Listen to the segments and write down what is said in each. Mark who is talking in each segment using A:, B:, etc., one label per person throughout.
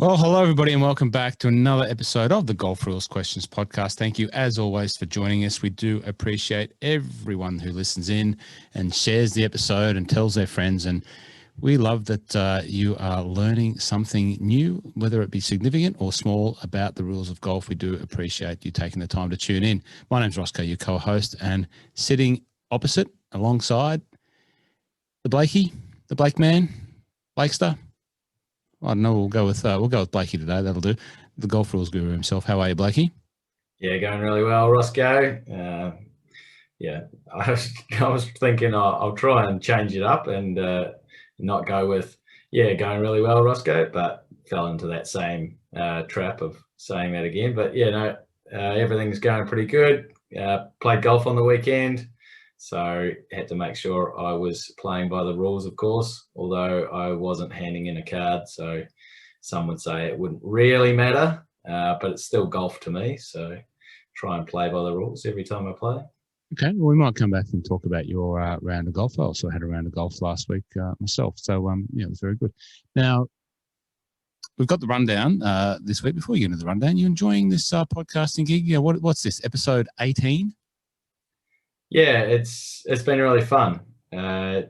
A: Well, hello, everybody, and welcome back to another episode of the Golf Rules Questions podcast. Thank you, as always, for joining us. We do appreciate everyone who listens in and shares the episode and tells their friends. And we love that you are learning something new, whether it be significant or small, about the rules of golf. We do appreciate you taking the time to tune in. My name's Roscoe, your co-host, and sitting opposite, alongside the Blakey, the Blake man, Blakester. I don't know. We'll go with Blakey today. That'll do. The Golf Rules guru himself. How are you, Blakey?
B: Yeah, going really well, Roscoe. I was thinking I'll try and change it up and not go with going really well, Roscoe, but fell into that same trap of saying that again. But everything's going pretty good. Played golf on the weekend, so had to make sure I was playing by the rules, of course, although I wasn't handing in a card. So some would say it wouldn't really matter, but it's still golf to me. So try and play by the rules every time I play.
A: Okay, well, we might come back and talk about your round of golf. I also had a round of golf last week myself. So, it was very good. Now, we've got the rundown this week. Before we get into the rundown, you enjoying this podcasting gig? Yeah, what's this, episode 18?
B: Yeah, it's been really fun. We're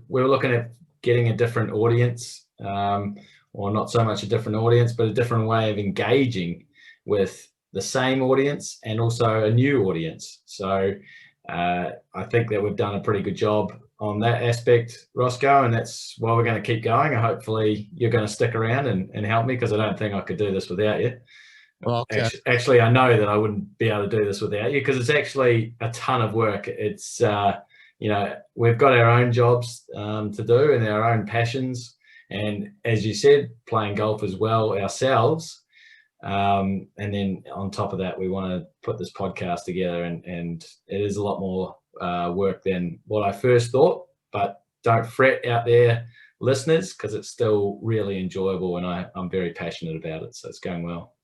B: looking at getting a different audience, or not so much a different audience, but a different way of engaging with the same audience and also a new audience. So I think that we've done a pretty good job on that aspect, Roscoe, and that's why we're going to keep going. And hopefully you're going to stick around and help me, because I don't think I could do this without you. Well, okay. Actually, I know that I wouldn't be able to do this without you, because it's actually a ton of work. It's, we've got our own jobs to do and our own passions. And as you said, playing golf as well ourselves. And then on top of that, we want to put this podcast together, and it is a lot more work than what I first thought. But don't fret out there, listeners, because it's still really enjoyable, and I'm very passionate about it. So it's going well.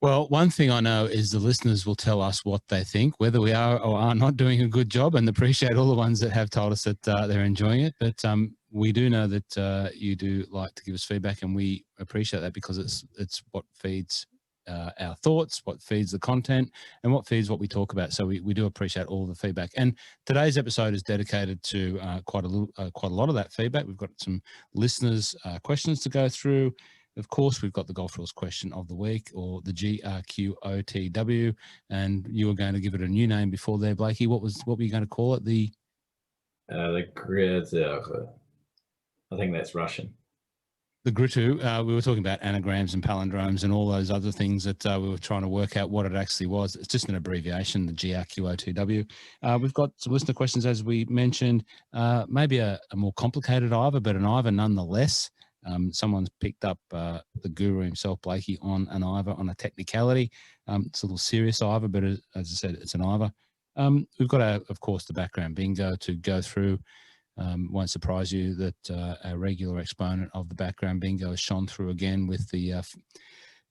A: Well, one thing I know is the listeners will tell us what they think, whether we are or are not doing a good job, and appreciate all the ones that have told us that they're enjoying it. But we do know that you do like to give us feedback, and we appreciate that, because it's what feeds our thoughts, what feeds the content, and what feeds what we talk about. So we do appreciate all the feedback. And today's episode is dedicated to quite a lot of that feedback. We've got some listeners' questions to go through. Of course, we've got the Golf Rules question of the week, or the G.R.Q.O.T.W, and you were going to give it a new name before there, Blakey. What were you going to call it? The
B: grid. I think that's Russian.
A: The G.R.Q.O.T.W. We were talking about anagrams and palindromes and all those other things that we were trying to work out what it actually was. It's just an abbreviation, the G.R.Q.O.T.W. We've got some listener questions, as we mentioned. Maybe a more complicated IVOR, but an IVOR nonetheless. Someone's picked up the guru himself, Blakey, on an IVOR, on a technicality. It's a little serious IVOR, but as I said, it's an IVOR. We've got, of course, the background bingo to go through. Won't surprise you that a regular exponent of the background bingo has shone through again with the,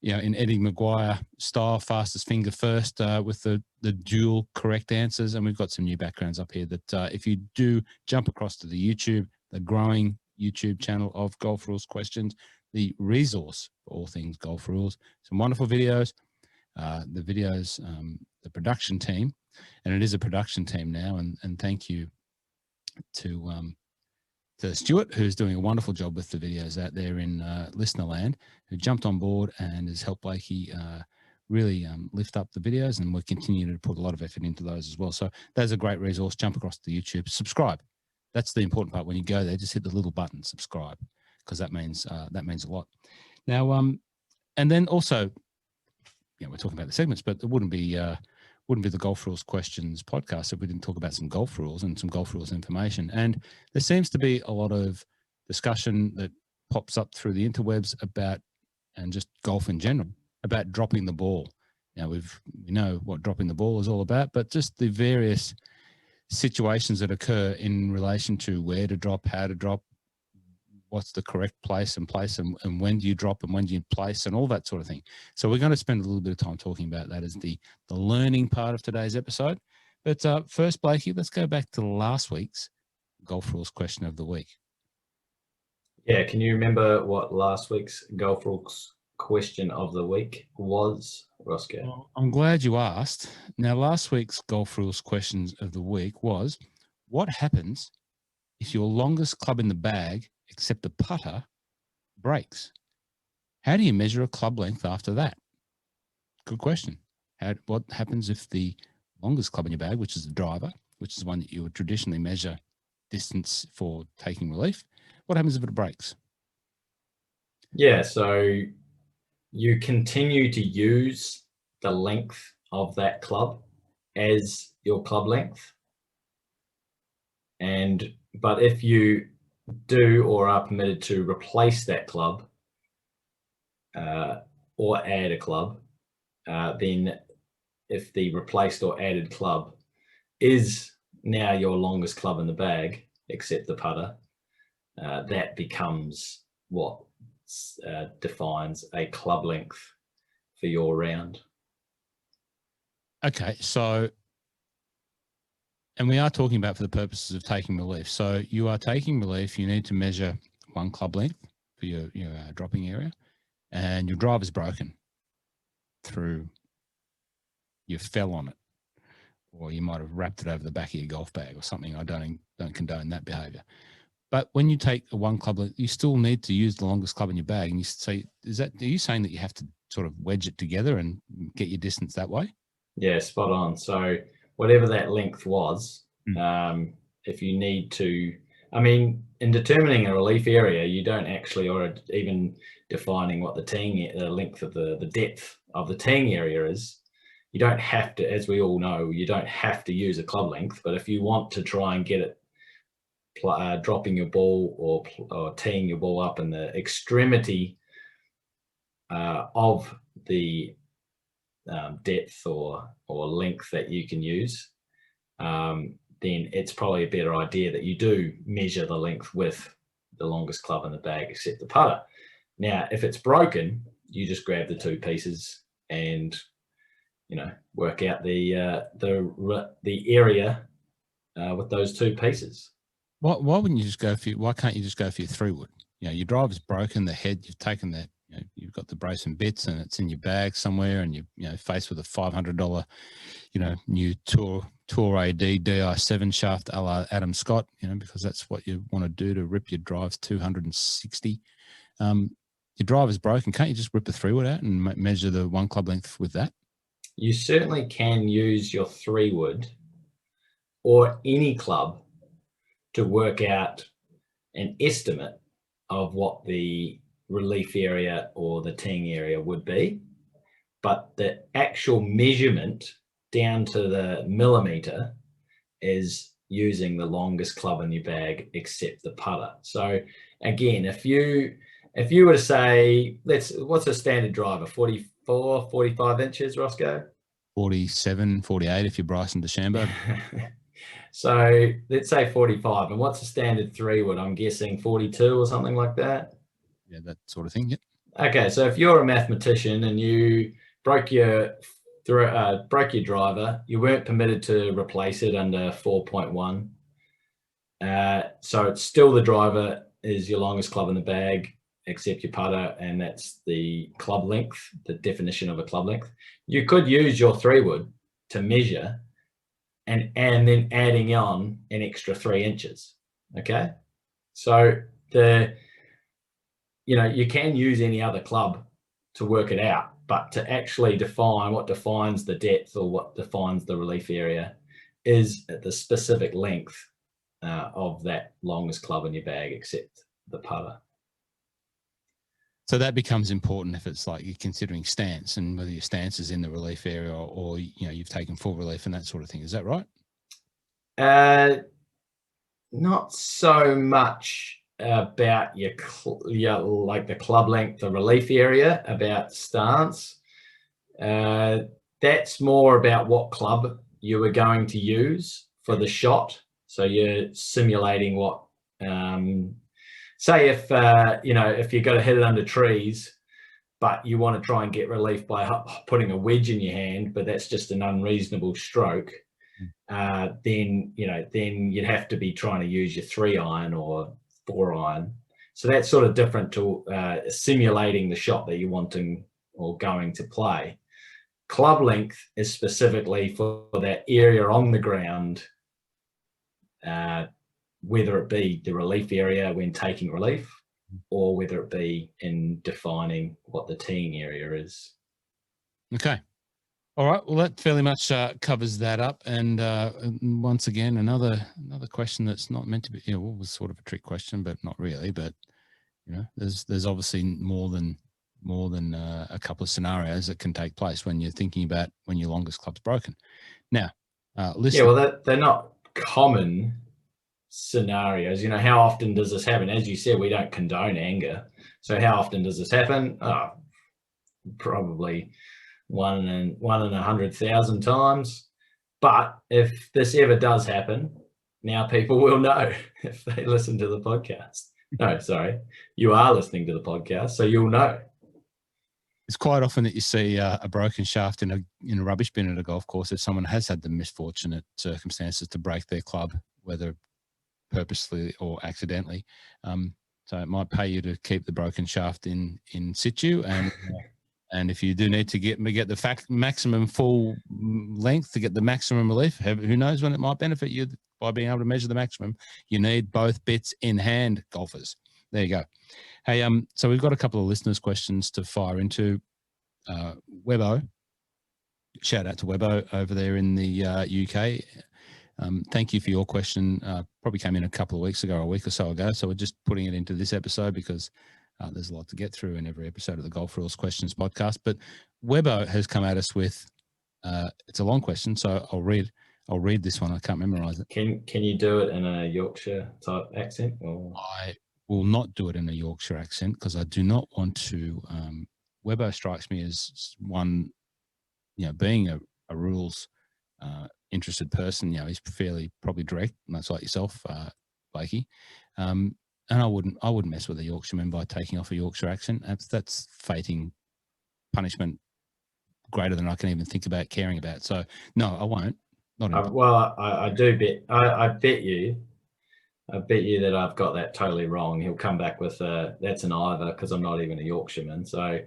A: in Eddie Maguire style, fastest finger first, with the dual correct answers. And we've got some new backgrounds up here that if you do jump across to the YouTube, the growing YouTube channel of Golf Rules Questions, the resource for all things golf rules, some wonderful videos, the production team, and it is a production team now, and thank you to Stuart, who's doing a wonderful job with the videos out there in listener land, who jumped on board and has helped Blakey really lift up the videos, and we're continuing to put a lot of effort into those as well. So that's a great resource. Jump across to the YouTube, subscribe. That's the important part. When you go there, just hit the little button, subscribe, because that means a lot. Now, and then also, we're talking about the segments, but it wouldn't be the Golf Rules Questions podcast if we didn't talk about some golf rules and some golf rules information. And there seems to be a lot of discussion that pops up through the interwebs about, and just golf in general, about dropping the ball. Now, we know what dropping the ball is all about, but just the various situations that occur in relation to where to drop, how to drop, what's the correct place, and when do you drop and when do you place, and all that sort of thing. So we're going to spend a little bit of time talking about that as the learning part of today's episode. But first, Blakey, let's go back to last week's Golf Rules question of the week.
B: Yeah, can you remember what last week's Golf Rules question of the week was, Roscoe?
A: Well, I'm glad you asked. Now, last week's Golf Rules questions of the week was, what happens if your longest club in the bag, except the putter, breaks? How do you measure a club length after that? Good question. What happens if the longest club in your bag, which is the driver, which is the one that you would traditionally measure distance for taking relief, what happens if it breaks?
B: Yeah, so you continue to use the length of that club as your club length. But if you do or are permitted to replace that club or add a club, then if the replaced or added club is now your longest club in the bag, except the putter, that becomes what defines a club length for your round.
A: Okay, so, and we are talking about for the purposes of taking relief. So you are taking relief, you need to measure one club length for your dropping area, and your driver's broken through, you fell on it, or you might have wrapped it over the back of your golf bag or something. I don't condone that behavior. But when you take a one club length, you still need to use the longest club in your bag. And you say, are you saying that you have to sort of wedge it together and get your distance that way?
B: Yeah, spot on. So whatever that length was, if you need to, I mean, in determining a relief area, you don't actually, or even defining what the length of the depth of the teeing area is, you don't have to, as we all know, you don't have to use a club length. But if you want to try and get it dropping your ball or teeing your ball up in the extremity of the depth or length that you can use, then it's probably a better idea that you do measure the length with the longest club in the bag, except the putter. Now, if it's broken, you just grab the two pieces and work out the area with those two pieces.
A: Why wouldn't you just go for? Why can't you just go for your 3-wood? Your driver's broken, the head, you've taken the, you've got the brace and bits, and it's in your bag somewhere, and you're faced with a $500, new Tour AD DI7 shaft a la Adam Scott, because that's what you want to do to rip your drives 260. Your driver's broken. Can't you just rip the 3-wood out and measure the one club length with that?
B: You certainly can use your 3-wood or any club to work out an estimate of what the relief area or the teeing area would be, but the actual measurement down to the millimeter is using the longest club in your bag except the putter. So again, if you were to say, what's a standard driver, 44, 45 inches, Roscoe?
A: 47, 48 if you're Bryson DeChambeau.
B: So let's say 45. And what's a standard 3-wood? I'm guessing 42 or something like that.
A: Yeah, that sort of thing. Yep.
B: Okay, so if you're a mathematician and you broke your driver, you weren't permitted to replace it under 4.1. So it's still the driver is your longest club in the bag, except your putter, and that's the club length, the definition of a club length. You could use your 3-wood to measure and then adding on an extra 3 inches. Okay, so you can use any other club to work it out, but to actually define what defines the depth or what defines the relief area is the specific length of that longest club in your bag, except the putter.
A: So that becomes important if it's like you're considering stance and whether your stance is in the relief area or you've taken full relief and that sort of thing. Is that right?
B: Not so much about your like the club length, the relief area, about stance. That's more about what club you are going to use for the shot. So you're simulating what, say if you've got to hit it under trees, but you want to try and get relief by putting a wedge in your hand, but that's just an unreasonable stroke. Then you'd have to be trying to use your 3-iron or 4-iron. So that's sort of different to simulating the shot that you're wanting or going to play. Club length is specifically for that area on the ground, whether it be the relief area when taking relief, or whether it be in defining what the teeing area is.
A: Okay. All right. Well, that fairly much covers that up. And once again, another question that's not meant to be, was sort of a trick question, but not really. But there's obviously more than a couple of scenarios that can take place when you're thinking about when your longest club's broken. Now, listen.
B: Yeah, well, they're not common scenarios. How often does this happen? As you said, we don't condone anger. So how often does this happen? Oh, probably one in 100,000 times. But if this ever does happen, now people will know if they listen to the podcast. No, sorry, you are listening to the podcast, so you'll know.
A: It's quite often that you see a broken shaft in a rubbish bin at a golf course if someone has had the misfortunate circumstances to break their club, whether purposely or accidentally. So it might pay you to keep the broken shaft in situ, and if you do need to get the maximum full length to get the maximum relief, who knows when it might benefit you by being able to measure the maximum. You need both bits in hand, golfers. There you go. Hey, so we've got a couple of listeners' questions to fire into. Webbo, shout out to Webbo over there in the UK. Thank you for your question. Probably came in a couple of weeks ago, or a week or so ago. So we're just putting it into this episode because there's a lot to get through in every episode of the Golf Rules Questions podcast. But Webbo has come at us with, it's a long question, so I'll read this one. I can't memorize it.
B: Can you do it in a Yorkshire type accent? Or?
A: I will not do it in a Yorkshire accent because I do not want to. Webbo strikes me as one, being a rules interested person. He's fairly probably direct, much like yourself, Blakey. And I wouldn't mess with a Yorkshireman by taking off a Yorkshire accent. That's fating punishment greater than I can even think about caring about. So no, I won't. Not
B: well, I do bet. I bet you that I've got that totally wrong. He'll come back with that's an either because I'm not even a Yorkshireman. So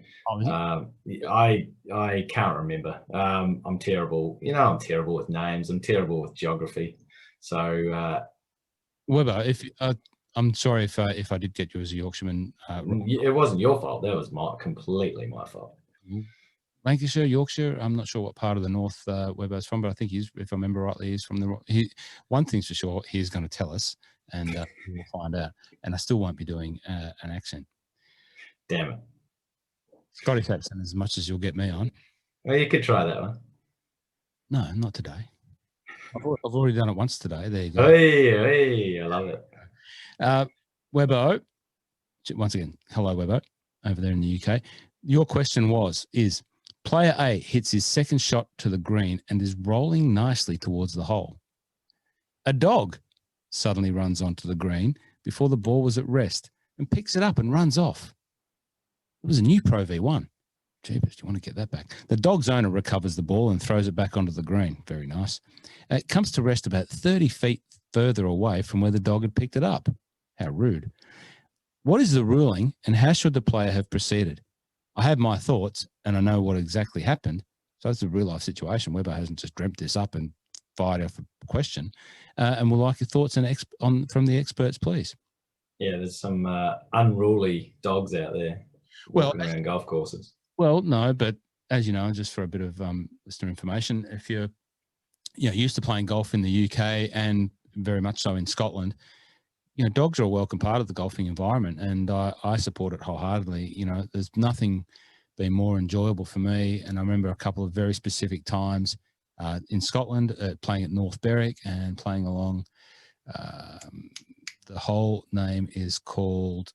B: I can't remember. I'm terrible. I'm terrible with names. I'm terrible with geography. So
A: Webbo, if I'm sorry if I did get you as a Yorkshireman wrong.
B: It wasn't your fault. That was completely my fault.
A: Lancashire, Yorkshire. I'm not sure what part of the north Webbo's from, but I think if I remember rightly, he's from the. One thing's for sure, he's going to tell us, and we'll find out. And I still won't be doing an accent.
B: Damn it.
A: Scottish accent as much as you'll get me on.
B: Well, you could try that one.
A: No, not today. I've already done it once today. There you go.
B: Hey, I love it.
A: Webbo, once again, hello, Webbo, over there in the UK. Your question is player A hits his second shot to the green and is rolling nicely towards the hole. A dog suddenly runs onto the green before the ball was at rest and picks it up and runs off. It was a new Pro V1. Jeepers, do you want to get that back? The dog's owner recovers the ball and throws it back onto the green. Very nice. It comes to rest about 30 feet further away from where the dog had picked it up. How rude. What is the ruling and how should the player have proceeded? I have my thoughts and I know what exactly happened. So it's a real life situation. Webbo hasn't just dreamt this up and fired off a question. And we'll like your thoughts from the experts, please.
B: Yeah, there's some unruly dogs out there walking around golf courses.
A: Well, no, but as you know, just for a bit of listener information, if you're used to playing golf in the UK and very much so in Scotland, dogs are a welcome part of the golfing environment, and I support it wholeheartedly. There's nothing been more enjoyable for me. And I remember a couple of very specific times in Scotland playing at North Berwick and playing along. The whole name is called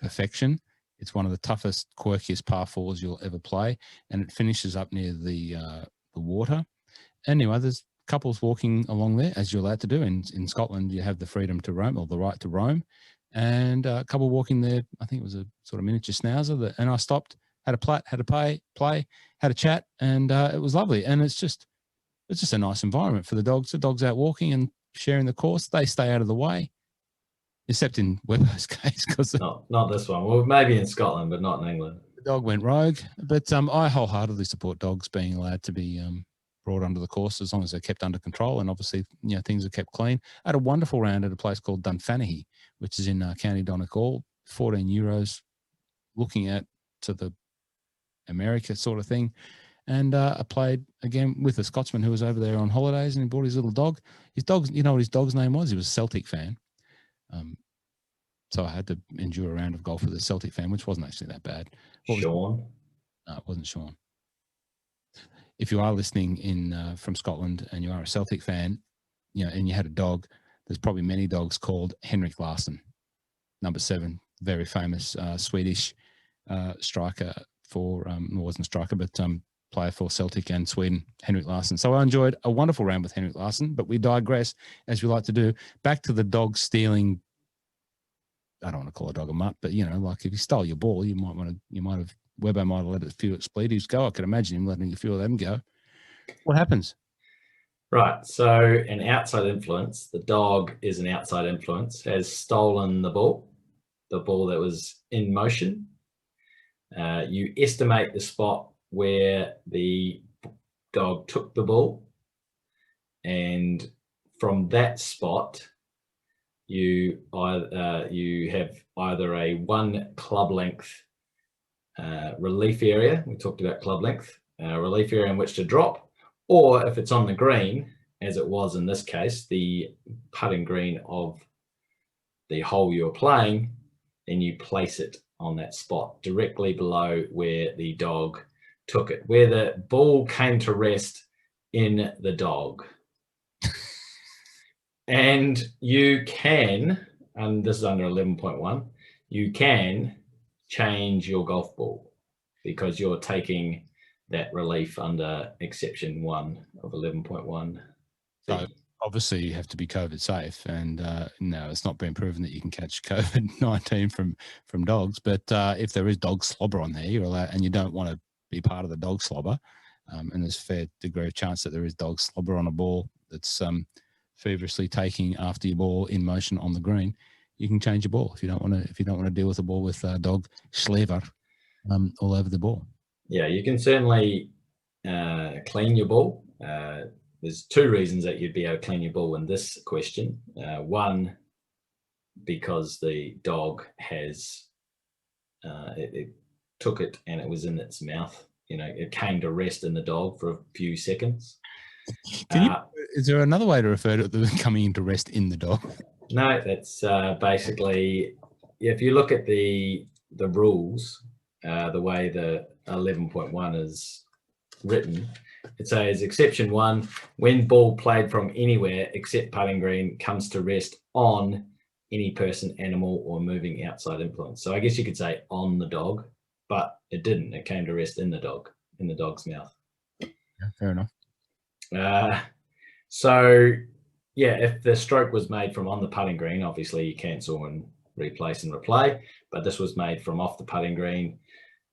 A: Perfection. It's one of the toughest, quirkiest par fours you'll ever play, and it finishes up near the water. Anyway, there's couples walking along there, as you're allowed to do. In Scotland, you have the freedom to roam, or the right to roam, and a couple walking there. I think it was a sort of miniature schnauzer, and I stopped, had a play, had a chat, and it was lovely. And it's just a nice environment for the dogs. The dogs out walking and sharing the course. They stay out of the way. except in Webbo's case, because
B: not this one. Well, maybe in Scotland, but not in England.
A: the dog went rogue. But I wholeheartedly support dogs being allowed to be brought under the course as long as they're kept under control, and obviously things are kept clean. I had a wonderful round at a place called Dunfanaghy, which is in County Donegal, €14, looking at to the America sort of thing. And I played again with a Scotsman who was over there on holidays, and he brought his little dog. His dog, you know what his dog's name was? He was a Celtic fan. So I had to endure a round of golf with a Celtic fan, which wasn't actually that bad.
B: Sean?
A: No, it wasn't Sean. If you are listening in from Scotland and you are a Celtic fan, and you had a dog, there's probably many dogs called Henrik Larsson, number 7, very famous Swedish striker for, wasn't a striker, but player for Celtic and Sweden, Henrik Larsson. So I enjoyed a wonderful round with Henrik Larsson, but we digress, as we like to do, back to the dog stealing. I don't want to call a dog a mutt, but like if he stole your ball, Webbo might have let a few expletives go. I could imagine him letting a few of them go. What happens?
B: Right. So an outside influence, the dog is an outside influence, has stolen the ball that was in motion. You estimate the spot where the dog took the ball, and from that spot, you have either a 1 club length relief area. We talked about club length, relief area in which to drop, or if it's on the green, as it was in this case, the putting green of the hole you're playing, then you place it on that spot directly below where the dog took it, where the ball came to rest in the dog. And you can, and this is under 11.1, you can change your golf ball because you're taking that relief under exception 1 of 11.1.
A: So obviously you have to be COVID safe, and no, it's not been proven that you can catch COVID-19 from dogs. But if there is dog slobber on there, you're allowed, and you don't want to be part of the dog slobber, and there's a fair degree of chance that there is dog slobber on a ball that's feverishly taking after your ball in motion on the green, you can change your ball if you don't want to deal with a ball with dog slobber all over the ball.
B: Yeah, you can certainly clean your ball. There's 2 reasons that you'd be able to clean your ball in this question. 1, because the dog has it took it and it was in its mouth. It came to rest in the dog for a few seconds.
A: Is there another way to refer to it than coming into rest in the dog?
B: No, that's basically, if you look at the rules, the way the 11.1 is written, it says exception 1, when ball played from anywhere except putting green comes to rest on any person, animal, or moving outside influence. So I guess you could say on the dog, but it didn't. It came to rest in the dog's mouth.
A: Yeah, fair enough.
B: So yeah, if the stroke was made from on the putting green, obviously you cancel and replace and replay, but this was made from off the putting green.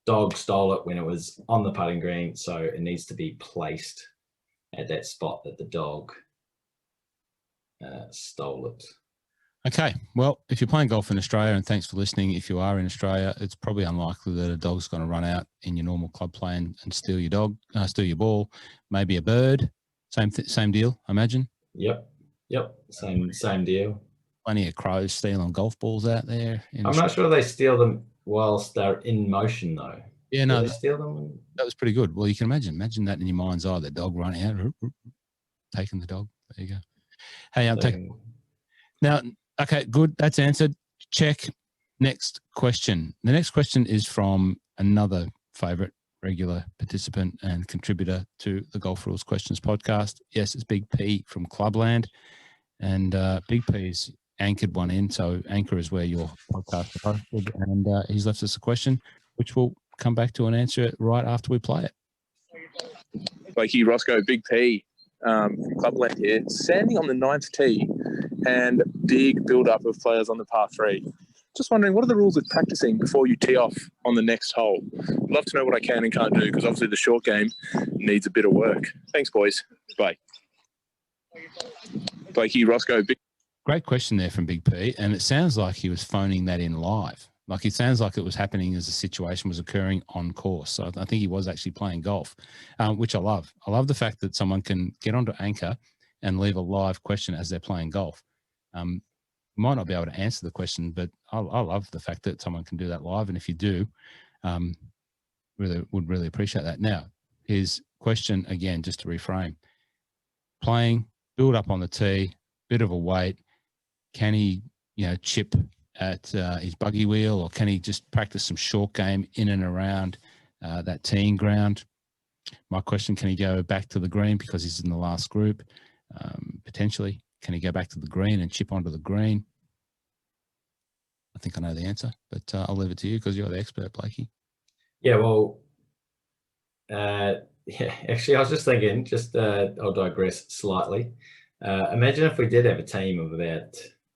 B: Dog stole it when it was on the putting green, so it needs to be placed at that spot that the dog stole it.
A: Okay, well, if you're playing golf in Australia, and thanks for listening, if you are in Australia, it's probably unlikely that a dog's going to run out in your normal club play and steal your ball. Maybe a bird, same deal, I imagine.
B: Yep, same deal.
A: Plenty of crows stealing golf balls out there.
B: I'm not sure they steal them whilst they're in motion, though.
A: Yeah, no,
B: they steal them.
A: That was pretty good. Well, you can imagine that in your mind's eye, the dog running out, taking the dog. There you go. Hey, I'm taking now. Okay, good. That's answered. Check. Next question. The next question is from another favourite regular participant and contributor to the Golf Rules Questions podcast. Yes, it's Big P from Clubland. And Big P's anchored one in. So Anchor is where your podcast is hosted. And he's left us a question, which we'll come back to and answer right after we play it.
C: Blakey, Roscoe, Big P from Clubland here. Standing on the 9th tee and big build-up of players on the par 3. Just wondering, what are the rules of practicing before you tee off on the next hole? I'd love to know what I can and can't do, because obviously the short game needs a bit of work. Thanks, boys. Bye. Blakey, Roscoe, Big
A: Great question there from Big P. And it sounds like he was phoning that in live. Like it sounds like it was happening as the situation was occurring on course. So I think he was actually playing golf, which I love. I love the fact that someone can get onto Anchor and leave a live question as they're playing golf. Might not be able to answer the question, but I love the fact that someone can do that live. And if you do, would really appreciate that. Now, his question again, just to reframe: playing, build up on the tee, bit of a weight. Can he, chip at his buggy wheel, or can he just practice some short game in and around that teeing ground? My question: can he go back to the green because he's in the last group? Potentially, can he go back to the green and chip onto the green? I think I know the answer, but I'll leave it to you because you're the expert, Blakey.
B: Yeah, well, actually, I was just thinking, I'll digress slightly. Imagine if we did have a team of about,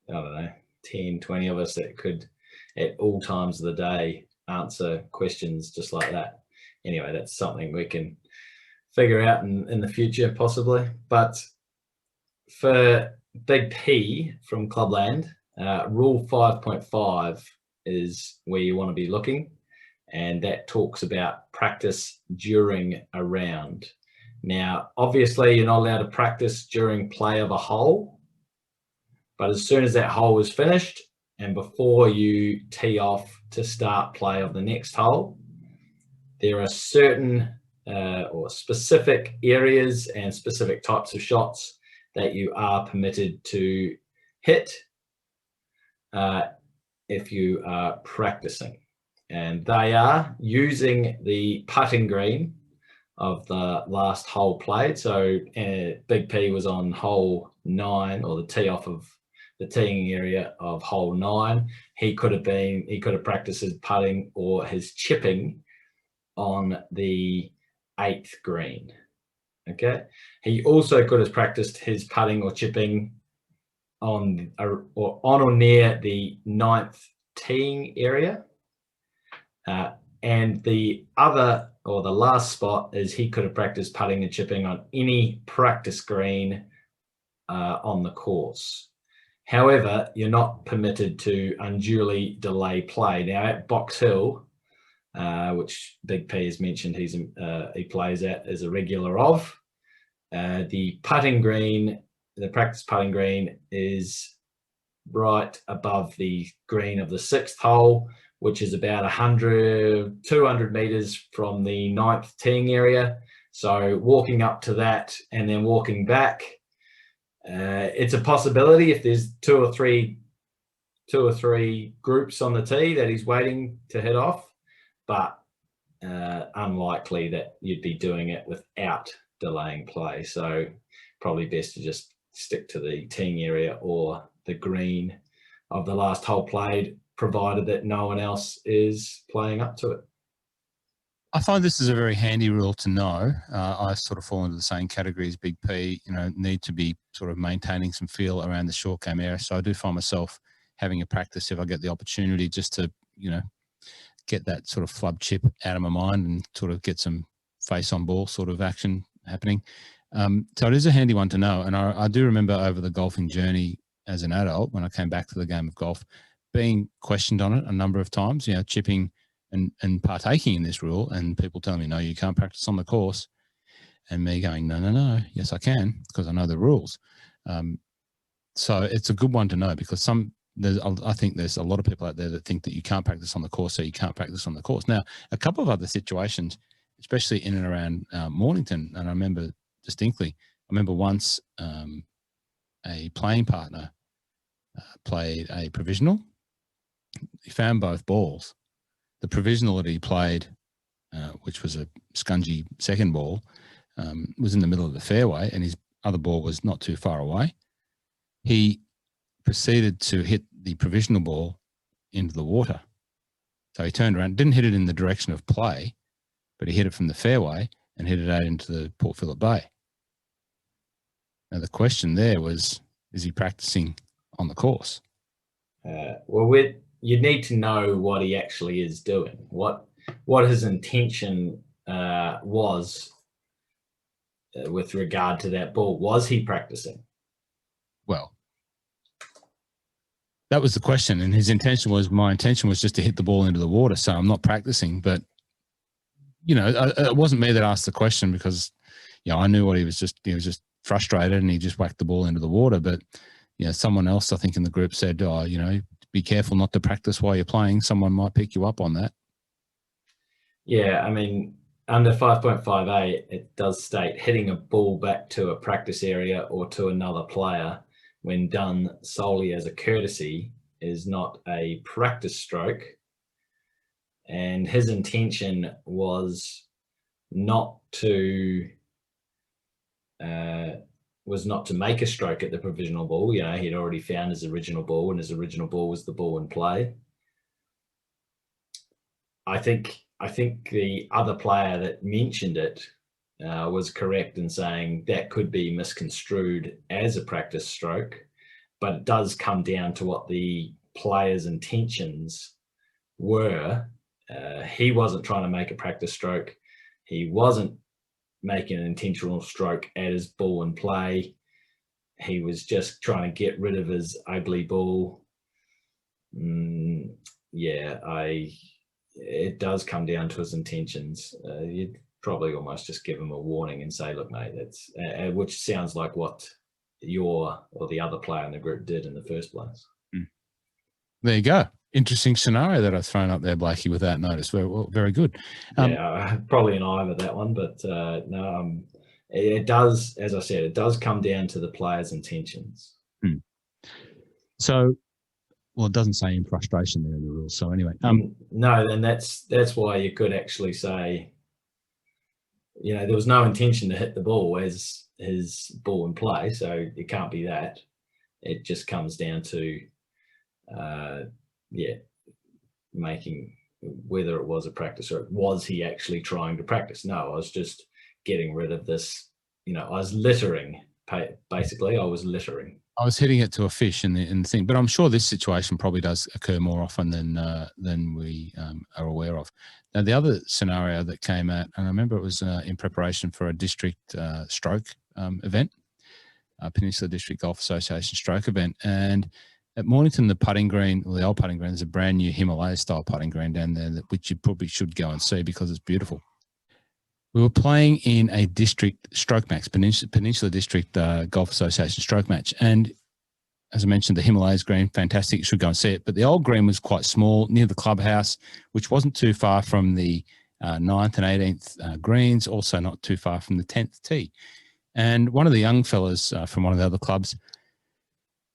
B: I don't know, 10, 20 of us that could, at all times of the day, answer questions just like that. Anyway, that's something we can figure out in the future, possibly. But for Big P from Clubland, Rule 5.5 is where you want to be looking, and that talks about practice during a round. Now, obviously, you're not allowed to practice during play of a hole, but as soon as that hole is finished and before you tee off to start play of the next hole, there are certain or specific areas and specific types of shots that you are permitted to hit if you are practicing. And they are using the putting green of the last hole played. So Big P was on hole 9, or the tee off of the teeing area of hole 9. He could have practiced his putting or his chipping on the 8th green. Okay. He also could have practiced his putting or chipping on or near the 9th teeing area. And the other, or the last spot, is he could have practiced putting and chipping on any practice green on the course. However, you're not permitted to unduly delay play. Now at Box Hill, which Big P has mentioned he plays at as a regular of, the putting green, the practice putting green, is right above the green of the 6th hole, which is about 200 meters from the 9th teeing area. So walking up to that and then walking back, it's a possibility if there's two or three groups on the tee that he's waiting to hit off, but unlikely that you'd be doing it without delaying play. So probably best to just stick to the teeing area or the green of the last hole played, provided that no one else is playing up to it.
A: I find this is a very handy rule to know. I sort of fall into the same category as Big P, need to be sort of maintaining some feel around the short game area. So I do find myself having a practice if I get the opportunity, just to, get that sort of flub chip out of my mind and sort of get some face on ball sort of action happening. So it is a handy one to know. And I do remember over the golfing journey as an adult, when I came back to the game of golf, being questioned on it a number of times, chipping and partaking in this rule, and people telling me, no, you can't practice on the course. And me going, no, yes, I can, because I know the rules. So it's a good one to know, because I think there's a lot of people out there that think that you can't practice on the course, so you can't practice on the course. Now, a couple of other situations, especially in and around Mornington, and I remember distinctly, once a playing partner played a provisional. He found both balls. The provisional that he played, which was a scungy second ball, was in the middle of the fairway, and his other ball was not too far away. He proceeded to hit the provisional ball into the water. So he turned around, didn't hit it in the direction of play, but he hit it from the fairway and hit it out into the Port Phillip Bay. Now, the question there was, is he practicing on the course?
B: You need to know what he actually is doing, what his intention was with regard to that ball. Was he practicing?
A: Well, That was the question, and his intention was, my intention was just to hit the ball into the water, so I'm not practicing. But, you know, it wasn't me that asked the question because, you know, I knew what he was just frustrated and he just whacked the ball into the water. But, you know, someone else, I think, in the group said, oh, you know, be careful not to practice while you're playing. Someone might pick you up on that.
B: Yeah, I mean, under 5.5a, it does state hitting a ball back to a practice area or to another player when done solely as a courtesy is not a practice stroke. And his intention was not to make a stroke at the provisional ball. You know, he'd already found his original ball, and his original ball was the ball in play. I think the other player that mentioned it was correct in saying that could be misconstrued as a practice stroke, but it does come down to what the player's intentions were. He wasn't trying to make a practice stroke. He wasn't making an intentional stroke at his ball in play. He was just trying to get rid of his ugly ball. It does come down to his intentions. You'd probably almost just give him a warning and say, look, mate, that's which sounds like what or the other player in the group did in the first place.
A: There you go. Interesting scenario that I've thrown up there, Blakey, without notice. Very good.
B: Probably an eye with that one, but it does, as I said, it does come down to the player's intentions.
A: So, well, it doesn't say in frustration there in the rules. So anyway,
B: no, then that's why you could actually say, you know, there was no intention to hit the ball as his ball in play, so it can't be that. It just comes down to, making whether it was a practice or was he actually trying to practice. No, I was just getting rid of this. You know, I was littering. Basically, I was littering.
A: I was hitting it to a fish in the thing, but I'm sure this situation probably does occur more often than we are aware of. Now, the other scenario that came out, and I remember it was in preparation for a district stroke event, Peninsula District Golf Association stroke event, and at Mornington, the putting green, or the old putting green, there's a brand new Himalaya-style putting green down there, which you probably should go and see because it's beautiful. We were playing in a district stroke match, Peninsula District Golf Association stroke match. And as I mentioned, the Himalayas green, fantastic. You should go and see it. But the old green was quite small near the clubhouse, which wasn't too far from the 9th and 18th greens, also not too far from the 10th tee. And one of the young fellas from one of the other clubs,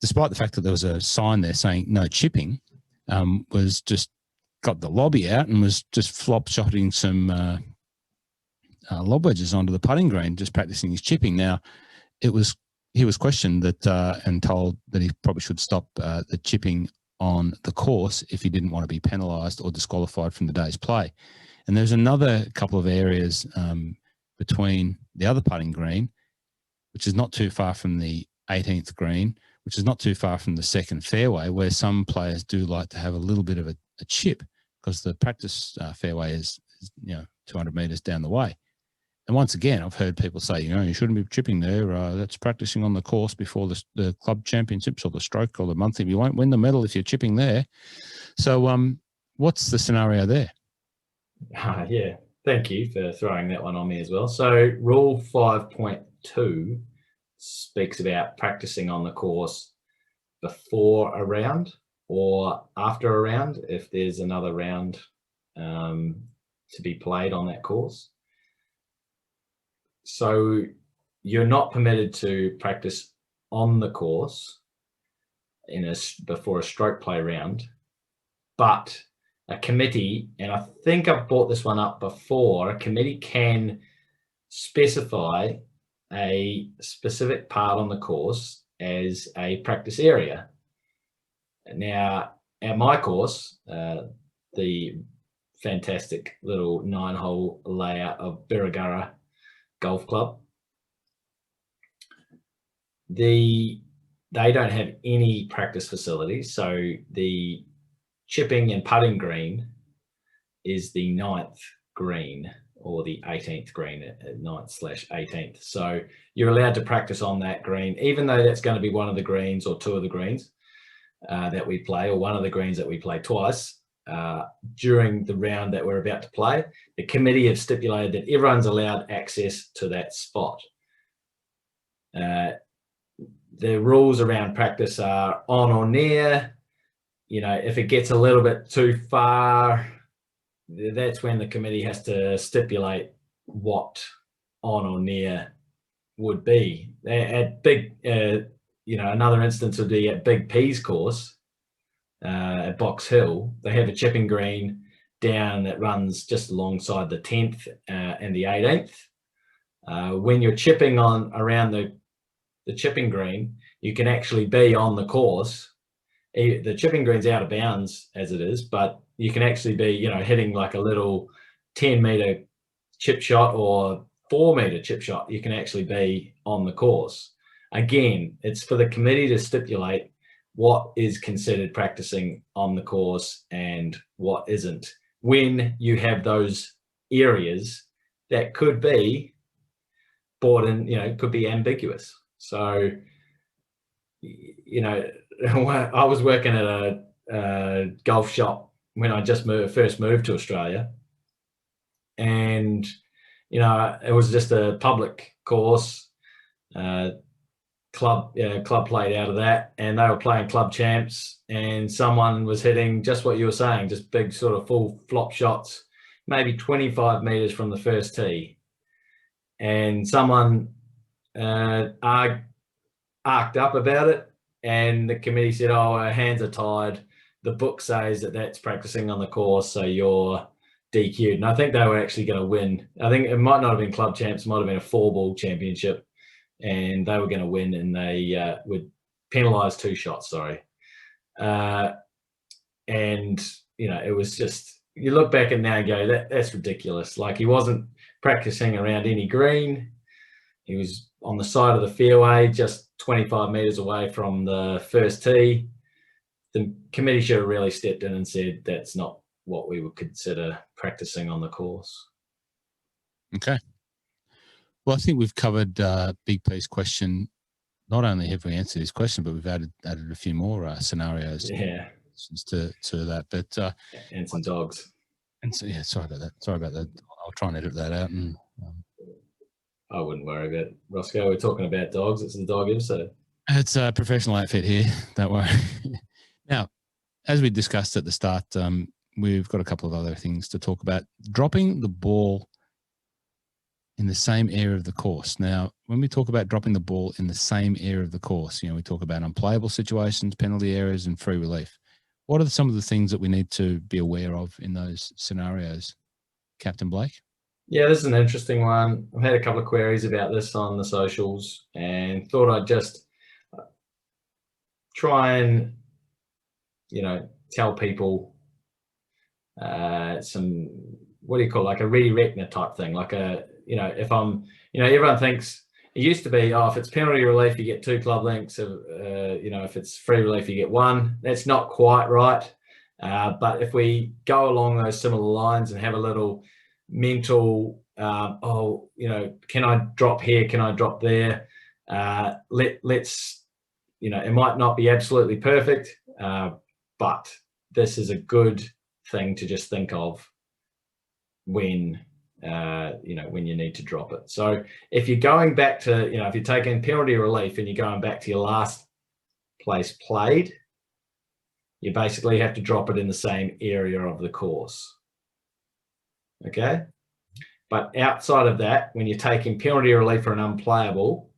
A: despite the fact that there was a sign there saying no chipping, was just got the lobby out and was just flop shotting some lob wedges onto the putting green, just practicing his chipping. Now, he was questioned and told that he probably should stop the chipping on the course if he didn't want to be penalised or disqualified from the day's play. And there's another couple of areas between the other putting green, which is not too far from the 18th green, which is not too far from the second fairway, where some players do like to have a little bit of a chip because the practice fairway is 200 metres down the way. And once again, I've heard people say, you shouldn't be chipping there. That's practicing on the course before the club championships or the stroke or the monthly. You won't win the medal if you're chipping there. So what's the scenario there?
B: Yeah, thank you for throwing that one on me as well. So Rule 5.2 speaks about practicing on the course before a round or after a round if there's another round to be played on that course. So you're not permitted to practice on the course before a stroke play round, but a committee, and I think I've brought this one up before, a committee can specify a specific part on the course as a practice area. Now, at my course, the fantastic little 9-hole layout of Birregurra Golf Club, they don't have any practice facilities, so the chipping and putting green is the 9th green or the 18th green at 9th/18th. So you're allowed to practice on that green, even though that's going to be one of the greens or two of the greens. that we play, or one of the greens that we play twice, during the round that we're about to play, the committee have stipulated that everyone's allowed access to that spot. The rules around practice are on or near. You know, if it gets a little bit too far, that's when the committee has to stipulate what on or near would be. At Big, you know, another instance would be at Big P's course at Box Hill. They have a chipping green down that runs just alongside the 10th and the 18th. When you're chipping on around the chipping green, you can actually be on the course. The chipping green's out of bounds as it is, but you can actually be, you know, hitting like a little 10-meter chip shot or 4-meter chip shot. You can actually be on the course. Again, it's for the committee to stipulate what is considered practicing on the course and what isn't, when you have those areas that could be brought in, you know, could be ambiguous. So, you know, I was working at a golf shop when I just first moved to Australia, and you know, it was just a public course. Club played out of that, and they were playing club champs, and someone was hitting just what you were saying, just big sort of full flop shots, maybe 25 meters from the first tee, and someone arced up about it, and the committee said, oh, our hands are tied. The book says that that's practicing on the course, so you're DQ'd. And I think they were actually going to win. I think it might not have been club champs, it might have been a 4-ball championship, and they were going to win, and they would penalise 2 shots, sorry. And, you know, it was just, you look back and now go, that's ridiculous. Like, he wasn't practicing around any green. He was on the side of the fairway, just 25 metres away from the first tee. The committee should have really stepped in and said that's not what we would consider practicing on the course.
A: Okay. Well, I think we've covered Big P's question. Not only have we answered his question, but we've added a few more scenarios to that. But
B: and some dogs.
A: And so, yeah, sorry about that. I'll try and edit that out. And
B: I wouldn't worry about it. Roscoe, we're talking about dogs. It's the dog episode.
A: It's a professional outfit here. Don't worry. Now, as we discussed at the start, we've got a couple of other things to talk about. Dropping the ball in the same area of the course. Now, when we talk about dropping the ball in the same area of the course, you know, we talk about unplayable situations, penalty areas, and free relief. What are some of the things that we need to be aware of in those scenarios, Captain Blake?
B: Yeah, this is an interesting one. I've had a couple of queries about this on the socials, and thought I'd just try and, you know, tell people some, what do you call it, like a re-reckoner type thing. Like a, you know, if I'm, you know, everyone thinks, it used to be, oh, if it's penalty relief, you get 2 club lengths. You know, if it's free relief, you get 1. That's not quite right. But if we go along those similar lines and have a little mental, oh, you know, can I drop here? Can I drop there? Let's, you know, it might not be absolutely perfect, but this is a good thing to just think of when, you know, when you need to drop it. So if you're going back to, you know, if you're taking penalty relief and you're going back to your last place played, you basically have to drop it in the same area of the course. Okay. But outside of that, when you're taking penalty relief for an unplayable,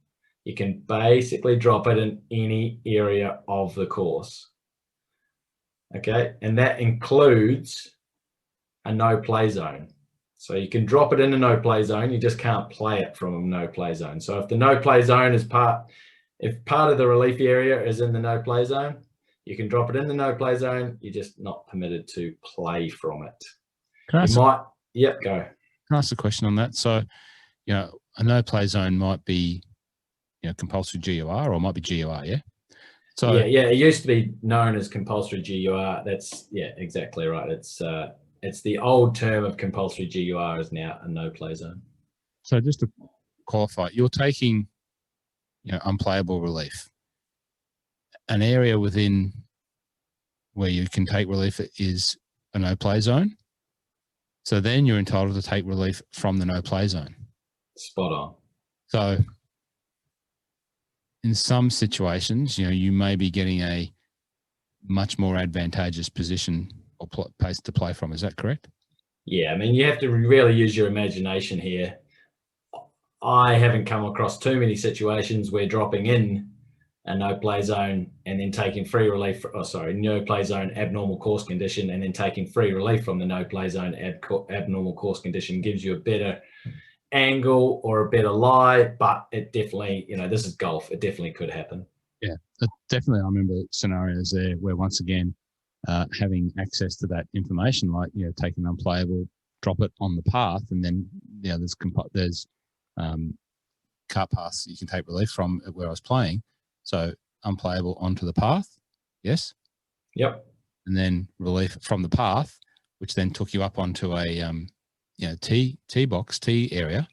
B: you can basically drop it in any area of the course. Okay. And that includes a no play zone. So you can drop it in a no play zone. You just can't play it from a no play zone. So if the no play zone is if part of the relief area is in the no play zone, you can drop it in the no play zone. You're just not permitted to play from it.
A: Can I ask,
B: yep, go.
A: Can I ask a question on that? So, you know, a no play zone might be, you know, compulsory GUR, or it might be GUR, yeah? So
B: yeah, it used to be known as compulsory GUR. That's, yeah, exactly right. It's the old term of compulsory GUR is now a no play zone.
A: So just to qualify, you're taking, you know, unplayable relief, an area within where you can take relief is a no play zone. So then you're entitled to take relief from the no play zone.
B: Spot on.
A: So in some situations, you may be getting a much more advantageous position or place to play from. Is that correct?
B: Yeah, I mean, you have to really use your imagination here. I haven't come across too many situations where dropping in a no play zone and then taking free relief, no play zone abnormal course condition, and then taking free relief from the no play zone abnormal course condition gives you a better angle or a better lie. But it definitely, this is golf. It definitely could happen.
A: Yeah, definitely. I remember scenarios there where, once again, having access to that information, like taking unplayable, drop it on the path, and then there's cart paths you can take relief from where I was playing. So unplayable onto the path, yes.
B: Yep. And
A: then relief from the path, which then took you up onto a tee box, tee area,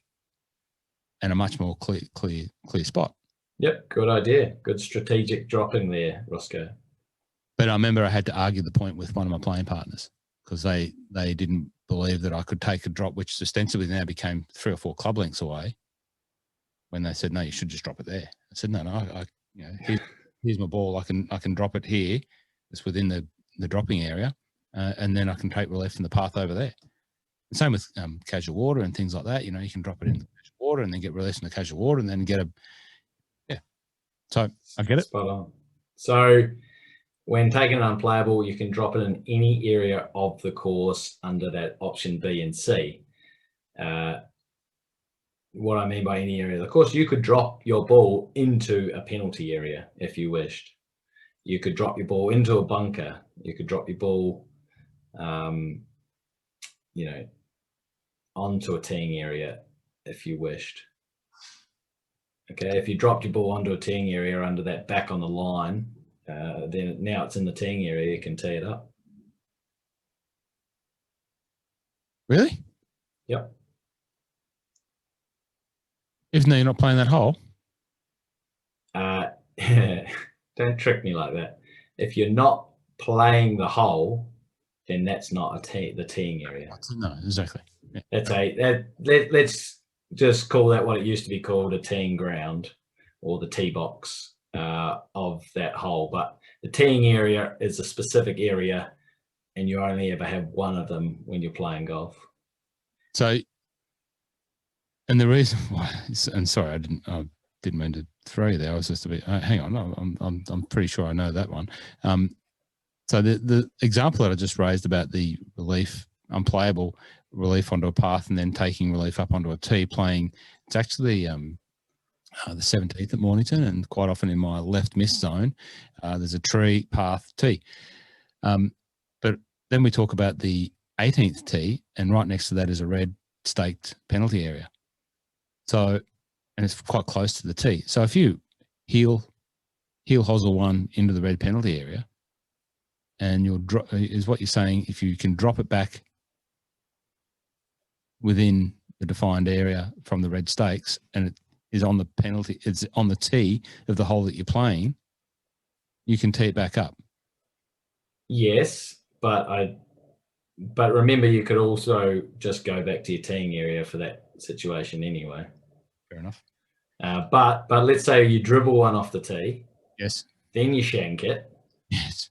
A: and a much more clear spot.
B: Yep, good idea. Good strategic dropping there, Roscoe.
A: But I remember I had to argue the point with one of my playing partners because they didn't believe that I could take a drop, which ostensibly now became 3 or 4 club lengths away. When they said, no, you should just drop it there. I said, no, here's my ball. I can drop it here. It's within the dropping area, and then I can take relief from the path over there. The same with casual water and things like that. You can drop it in the casual water and then get released in the casual water and then get a. So I get it.
B: Spot on. So when taking an unplayable, you can drop it in any area of the course under that option B and C. What I mean by any area of the course, you could drop your ball into a penalty area if you wished. You could drop your ball into a bunker. You could drop your ball, onto a teeing area if you wished. Okay, if you dropped your ball onto a teeing area under that back on the line, then now it's in the teeing area, you can tee it up.
A: Really?
B: Yep.
A: Even though you're not playing that hole?
B: Don't trick me like that. If you're not playing the hole, then that's not the teeing area.
A: No, exactly. Yeah.
B: Let's just call that what it used to be called, a teeing ground or the tee box of that hole. But the teeing area is a specific area, and you only ever have one of them when you're playing golf.
A: So, and the reason why, and sorry, I didn't mean to throw you there. I was just a bit. Hang on, I'm pretty sure I know that one. So the example that I just raised about the relief, unplayable relief onto a path and then taking relief up onto a tee, playing, it's actually the 17th at Mornington, and quite often in my left miss zone, there's a tree, path, tee. But then we talk about the 18th tee, and right next to that is a red staked penalty area. So, and it's quite close to the tee. So if you heel hosel one into the red penalty area, and you'll drop, is what you're saying, if you can drop it back within the defined area from the red stakes, and it is on the penalty, it's on the tee of the hole that you're playing, you can tee it back up.
B: Yes, but remember, you could also just go back to your teeing area for that situation anyway.
A: Fair enough.
B: But let's say you dribble one off the tee.
A: Yes.
B: Then you shank it.
A: Yes.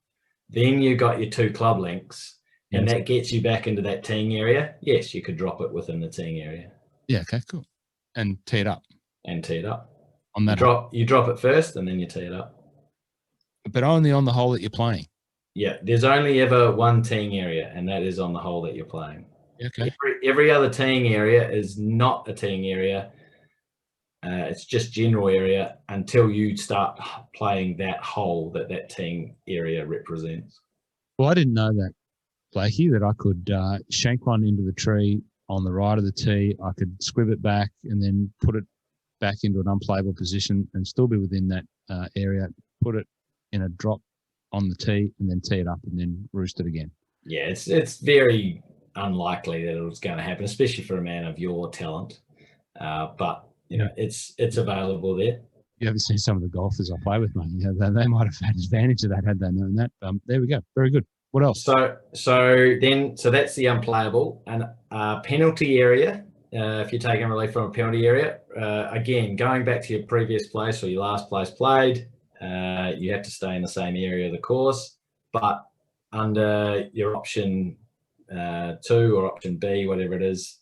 B: Then you got your 2 club lengths, and that gets you back into that teeing area. Yes, you could drop it within the teeing area.
A: Yeah. Okay. Cool. And tee it up.
B: On that you drop it first, and then you tee it up.
A: But only on the hole that you're playing.
B: Yeah, there's only ever one teeing area, and that is on the hole that you're playing.
A: Okay.
B: Every other teeing area is not a teeing area. It's just general area until you start playing that hole that teeing area represents.
A: Well, I didn't know that, Blakey, that I could shank one into the tree on the right of the tee. I could squib it back and then put it back into an unplayable position and still be within that area, put it in a drop on the tee and then tee it up and then roost it again.
B: Yeah, it's very unlikely that it's going to happen, especially for a man of your talent. But it's available there.
A: You haven't seen some of the golfers I play with, mate. You know, they might have had advantage of that had they known that. There we go. Very good. What else?
B: So that's the unplayable. And penalty area, if you're taking relief from a penalty area, again, going back to your previous place or your last place played, you have to stay in the same area of the course. But under your option 2 or option B, whatever it is,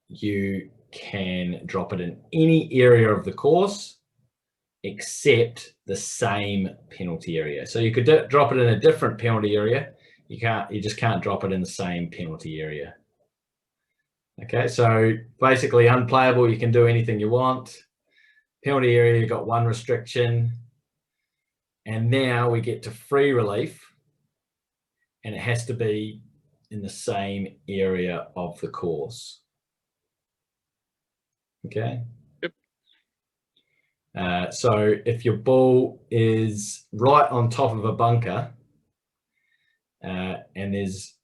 B: you can drop it in any area of the course except the same penalty area. So you could drop it in a different penalty area. You just can't drop it in the same penalty area. Okay, so basically unplayable, you can do anything you want. Penalty area, you've got one restriction. And now we get to free relief, and it has to be in the same area of the course. Okay.
C: Yep.
B: So if your ball is right on top of a bunker, and there's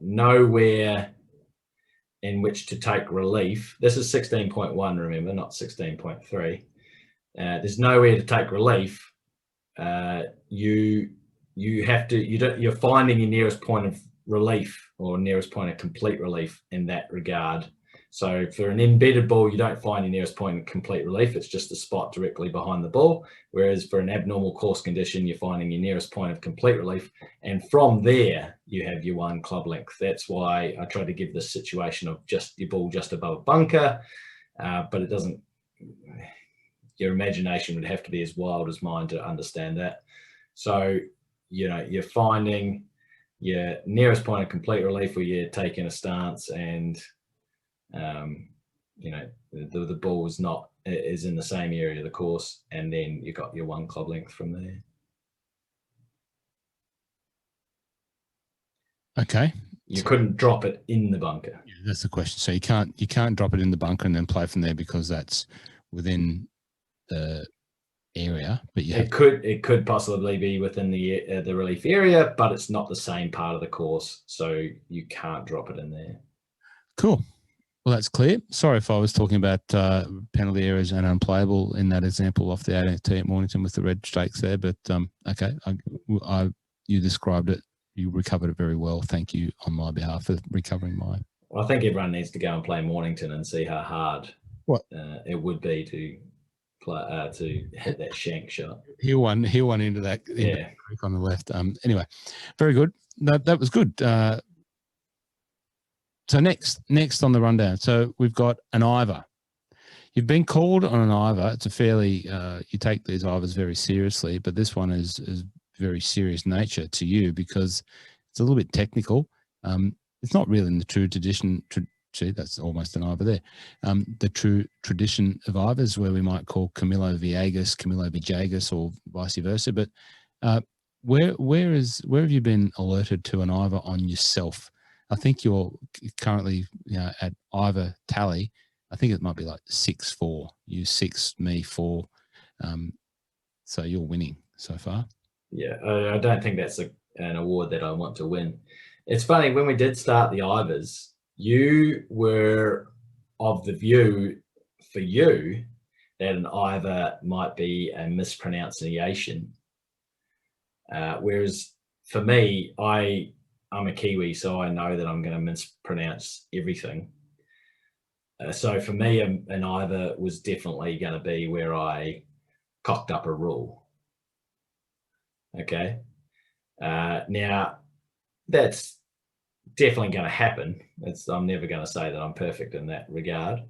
B: nowhere in which to take relief. This is 16.1, remember, not 16.3. There's nowhere to take relief. You're finding your nearest point of relief or nearest point of complete relief in that regard. So for an embedded ball, you don't find your nearest point of complete relief. It's just a spot directly behind the ball. Whereas for an abnormal course condition, you're finding your nearest point of complete relief. And from there, you have your one club length. That's why I try to give this situation of just your ball just above a bunker, but it doesn't, your imagination would have to be as wild as mine to understand that. So, you know, you're finding your nearest point of complete relief where you're taking a stance and, you know, the ball is in the same area of the course, and then you got your one club length from there.
A: Okay.
B: You couldn't drop it in the bunker.
A: Yeah, that's the question. So you can't drop it in the bunker and then play from there because that's within the area. But it
B: could possibly be within the relief area, but it's not the same part of the course, so you can't drop it in there.
A: Cool. Well, that's clear. Sorry if I was talking about penalty areas and unplayable in that example off the 18th tee at Mornington with the red stakes there, but okay, you described it. You recovered it very well. Thank you on my behalf for recovering mine.
B: Well, I think everyone needs to go and play Mornington and see how hard it would be to play to hit that shank shot. He won
A: into that creek on the left. Anyway, very good. That was good. So next on the rundown. So we've got an IVOR. You've been called on an IVOR. It's a fairly you take these IVORs very seriously, but this one is very serious nature to you because it's a little bit technical. It's not really in the true tradition. See, that's almost an IVOR there. The true tradition of IVORs, where we might call Camilo Villegas, Camilo Villegas, or vice versa. But where have you been alerted to an IVOR on yourself? I think you're currently at IVOR tally. I think it might be like 6-4. You 6, me 4. So you're winning so far.
B: Yeah, I don't think that's an award that I want to win. It's funny, when we did start the IVORs, you were of the view for you that an IVOR might be a mispronunciation. Whereas for me, I'm a Kiwi, so I know that I'm going to mispronounce everything. So for me, an IVOR was definitely going to be where I cocked up a rule. Okay. Now, that's definitely going to happen. I'm never going to say that I'm perfect in that regard.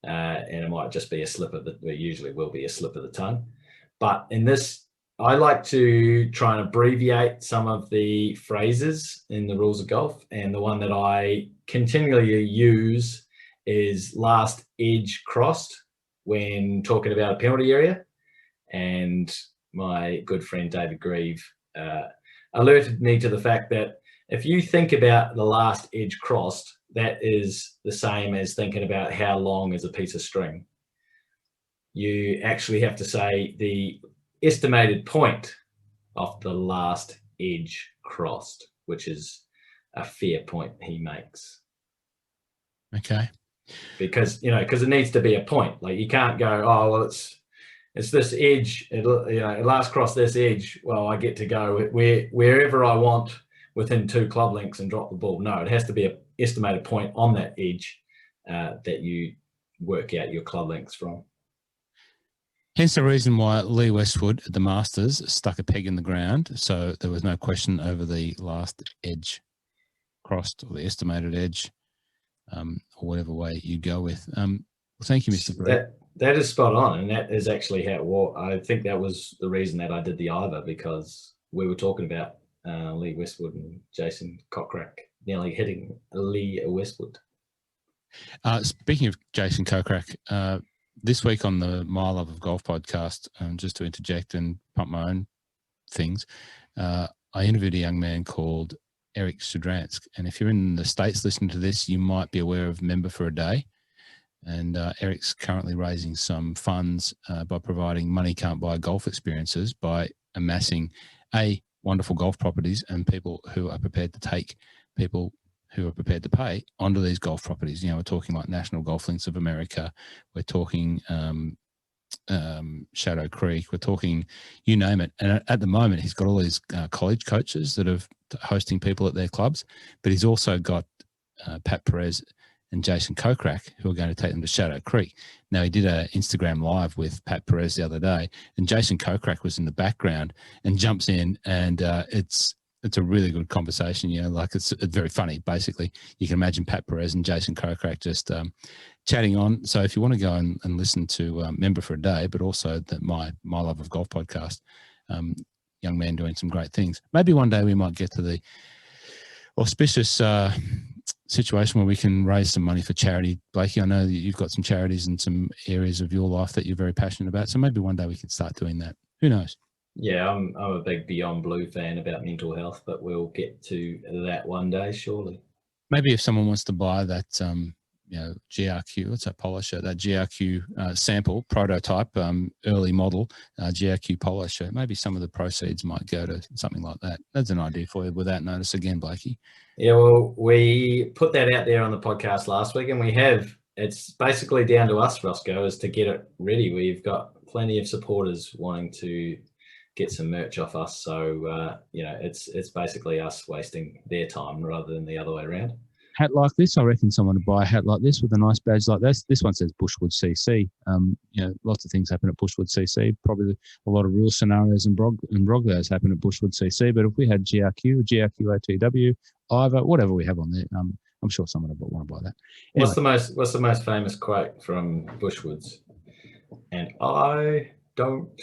B: And it might just be a slip of it usually will be a slip of the tongue. But in this, I like to try and abbreviate some of the phrases in the rules of golf. And the one that I continually use is last edge crossed when talking about a penalty area. And my good friend David Grieve alerted me to the fact that if you think about the last edge crossed, that is the same as thinking about how long is a piece of string. You actually have to say the estimated point of the last edge crossed, which is a fair point he makes.
A: Okay.
B: because it needs to be a point. Like you can't go, oh well, it's this edge. It last cross this edge. Well, I get to go wherever I want within 2 club lengths and drop the ball. No, it has to be an estimated point on that edge that you work out your club lengths from.
A: Hence the reason why Lee Westwood at the Masters stuck a peg in the ground, so there was no question over the last edge crossed, or the estimated edge, or whatever way you go with. Well, thank you, Mr. Brett.
B: That is spot on, and that is actually how it worked. I think that was the reason that I did the IVOR, because we were talking about Lee Westwood and Jason Kokrak nearly hitting Lee Westwood.
A: Speaking of Jason Kokrak, this week on the My Love of Golf podcast, just to interject and pump my own things, I interviewed a young man called Eric Sudransk. And if you're in the States listening to this, you might be aware of Member for a Day. And Eric's currently raising some funds by providing money can't buy golf experiences by amassing wonderful golf properties and people who are prepared to take people who are prepared to pay onto these golf properties. We're talking like National Golf Links of America. We're talking Shadow Creek. We're talking, you name it. And at the moment, he's got all these college coaches that are hosting people at their clubs, but he's also got Pat Perez and Jason Kokrak, who are going to take them to Shadow Creek. Now, he did an Instagram live with Pat Perez the other day, and Jason Kokrak was in the background and jumps in, and it's a really good conversation. It's very funny. Basically, you can imagine Pat Perez and Jason Kokrak just chatting on. So if you want to go and listen to Member for a Day, but also my Love of Golf podcast, young man doing some great things. Maybe one day we might get to the auspicious situation where we can raise some money for charity. Blakey, I know that you've got some charities and some areas of your life that you're very passionate about. So maybe one day we can start doing that. Who knows? Yeah,
B: I'm a big Beyond Blue fan about mental health, but we'll get to that one day, surely.
A: Maybe if someone wants to buy that, G.R.Q., what's that polo shirt? That G.R.Q. Sample prototype, early model G.R.Q. polo shirt. Maybe some of the proceeds might go to something like that. That's an idea for you. Without notice again, Blakey.
B: Yeah, well, we put that out there on the podcast last week, and it's basically down to us, Roscoe, is to get it ready. We've got plenty of supporters wanting to get some merch off us. So, it's basically us wasting their time rather than the other way around.
A: Hat like this, I reckon someone would buy a hat like this with a nice badge like this. This one says Bushwood CC. Lots of things happen at Bushwood CC. Probably a lot of real scenarios and broglars happen at Bushwood CC. But if we had GR.Q., G.R.Q.O.T.W, IVOR, whatever we have on there, I'm sure someone would want to buy that. Anyway.
B: What's the most famous quote from Bushwoods? And I don't...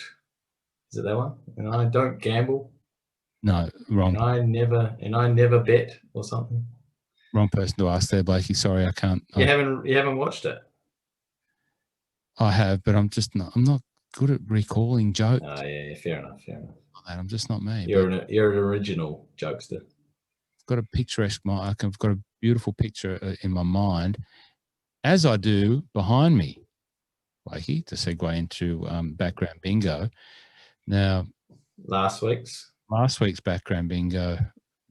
B: Is it that one? And I don't gamble.
A: No, wrong.
B: And I never bet or something.
A: Wrong person to ask there, Blakey. Sorry, I can't.
B: You haven't watched it?
A: I have, but I'm not good at recalling jokes.
B: Oh yeah, fair enough.
A: I'm just not me.
B: You're an original jokester.
A: I've got a picturesque mind. I've got a beautiful picture in my mind, as I do behind me, Blakey, to segue into background bingo. Now,
B: last week's
A: background bingo.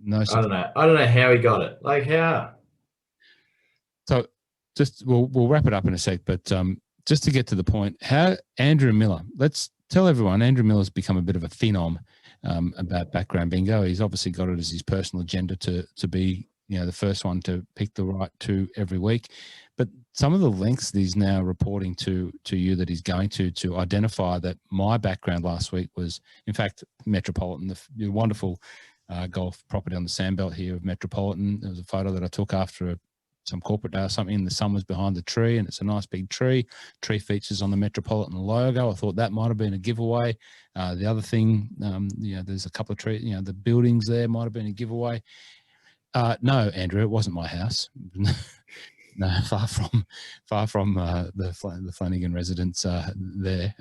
A: No,
B: I don't know how he got it. Like how?
A: So, just we'll wrap it up in a sec. But just to get to the point, how Andrew Millar. Let's tell everyone Andrew Millar's become a bit of a phenom about background bingo. He's obviously got it as his personal agenda to be the first one to pick the right two every week. But some of the lengths that he's now reporting to you that he's going to identify that my background last week was, in fact, Metropolitan, the wonderful golf property on the Sandbelt here of Metropolitan. There was a photo that I took after some corporate day or something, and the sun was behind the tree, and it's a nice big tree. Tree features on the Metropolitan logo. I thought that might have been a giveaway. The other thing, there's a couple of trees, the buildings there might have been a giveaway. No, Andrew, it wasn't my house. No, far from the Flanagan residence there.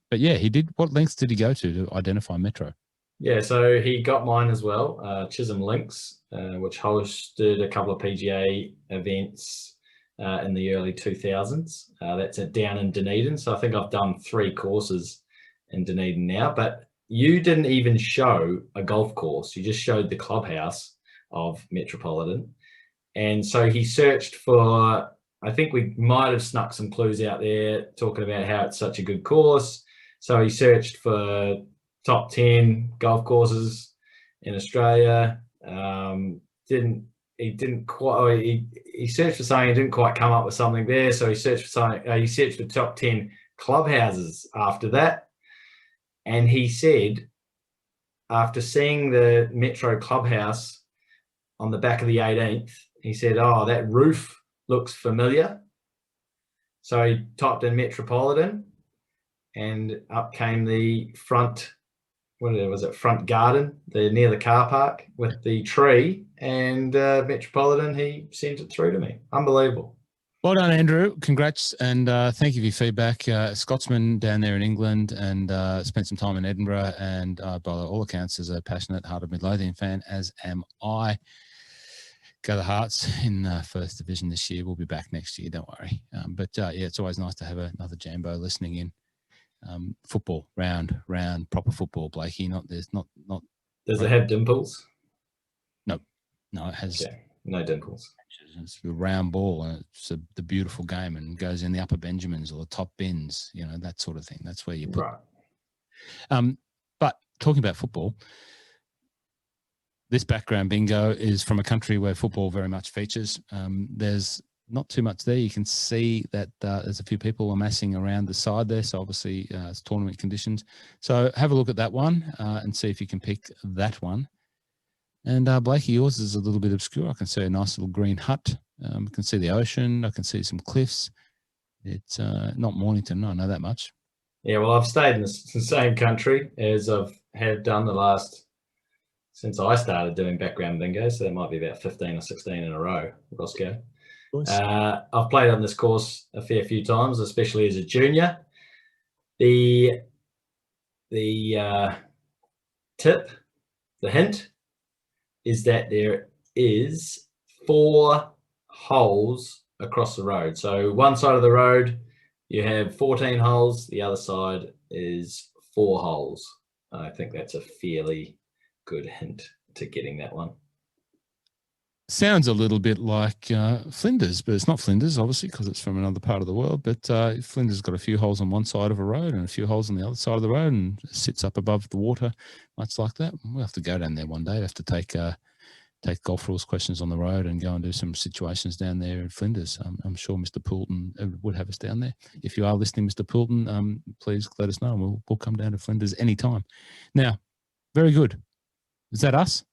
A: But yeah, he did. What lengths did he go to identify Metro?
B: Yeah, so he got mine as well. Chisholm Links, which hosted a couple of PGA events in the early 2000s. That's down in Dunedin. So I think I've done 3 courses in Dunedin now. But you didn't even show a golf course. You just showed the clubhouse of Metropolitan. And so he searched for I think we might have snuck some clues out there talking about how it's such a good course. So he searched for top 10 golf courses in Australia. He searched for something, he didn't quite come up with something there. So he searched for something, he searched for top 10 clubhouses after that. And he said, after seeing the Metro clubhouse on the back of the 18th, he said, oh, that roof looks familiar. So he typed in Metropolitan and up came the front, front garden, near the car park with the tree, and Metropolitan, he sent it through to me. Unbelievable.
A: Well done, Andrew. Congrats, and thank you for your feedback. Scotsman down there in England, and spent some time in Edinburgh, and by all accounts is a passionate Heart of Midlothian fan, as am I. Go the Hearts in first division this year. We'll be back next year, don't worry. Yeah, it's always nice to have another Jambo listening in. Football, round, proper football, Blakey. Does
B: it have dimples?
A: No, it has
B: no dimples.
A: It's a round ball, and it's the beautiful game, and goes in the upper Benjamins or the top bins, that sort of thing. That's where you put.
B: Right.
A: But talking about football, this background bingo is from a country where football very much features. There's not too much there. You can see that there's a few people amassing around the side there. So obviously it's tournament conditions. So have a look at that one and see if you can pick that one. And Blakey, yours is a little bit obscure. I can see a nice little green hut. I can see the ocean. I can see some cliffs. It's not Mornington. I know that much.
B: Yeah, well, I've stayed in the same country as have done since I started doing background bingo. So there might be about 15 or 16 in a row, Roscoe. I've played on this course a fair few times, especially as a junior. The hint is that there is 4 holes across the road. So one side of the road, you have 14 holes. The other side is 4 holes. I think that's a fairly good hint to getting that one.
A: Sounds a little bit like Flinders, but it's not Flinders, obviously, because it's from another part of the world. But Flinders got a few holes on one side of a road and a few holes on the other side of the road, and sits up above the water, much like that. We'll have to go down there one day. We have to take GolfRules questions on the road and go and do some situations down there in Flinders. I'm sure Mr. Poulton would have us down there. If you are listening, Mr. Poulton, please let us know, and we'll come down to Flinders anytime. Now, very good. Is that us?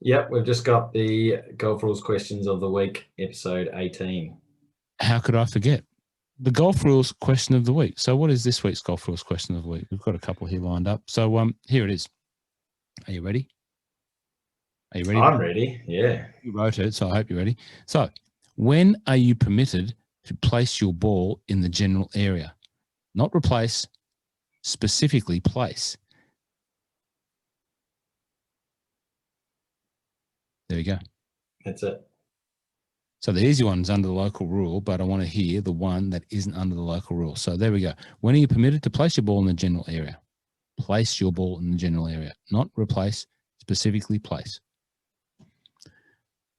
B: Yep, we've just got the GolfRules questions of the week, episode 18.
A: How could I forget? The GolfRules question of the week. So what is this week's GolfRules question of the week? We've got a couple here lined up. So here it is. Are you ready? Are you ready?
B: I'm ready, yeah.
A: You wrote it, so I hope you're ready. So when are you permitted to place your ball in the general area? Not replace, specifically place. There you go.
B: That's it.
A: So the easy one is under the local rule, but I want to hear the one that isn't under the local rule. So there we go. When are you permitted to place your ball in the general area? Place your ball in the general area. Not replace, specifically place.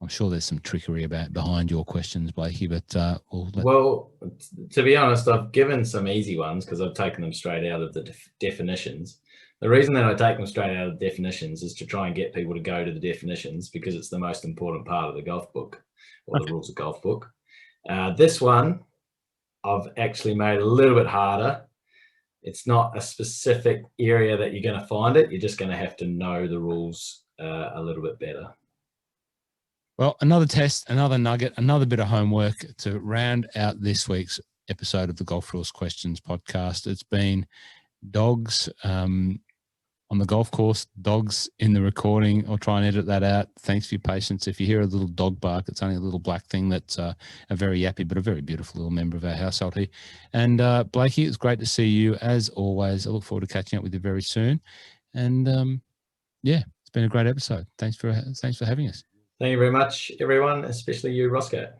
A: I'm sure there's some trickery behind your questions, Blakey, but
B: well, to be honest, I've given some easy ones because I've taken them straight out of the definitions. The reason that I take them straight out of the definitions is to try and get people to go to the definitions, because it's the most important part of the golf book, or the rules of golf book. This one, I've actually made a little bit harder. It's not a specific area that you're going to find it. You're just going to have to know the rules a little bit better.
A: Well, another test, another nugget, another bit of homework to round out this week's episode of the GolfRules Questions podcast. It's been dogs on the golf course, dogs in the recording. I'll try and edit that out. Thanks for your patience. If you hear a little dog bark, it's only a little black thing that's a very yappy but a very beautiful little member of our household here. And Blakey, it's great to see you as always. I look forward to catching up with you very soon. And yeah, it's been a great episode. Thanks for having us.
B: Thank you very much, everyone, especially you, Roscoe.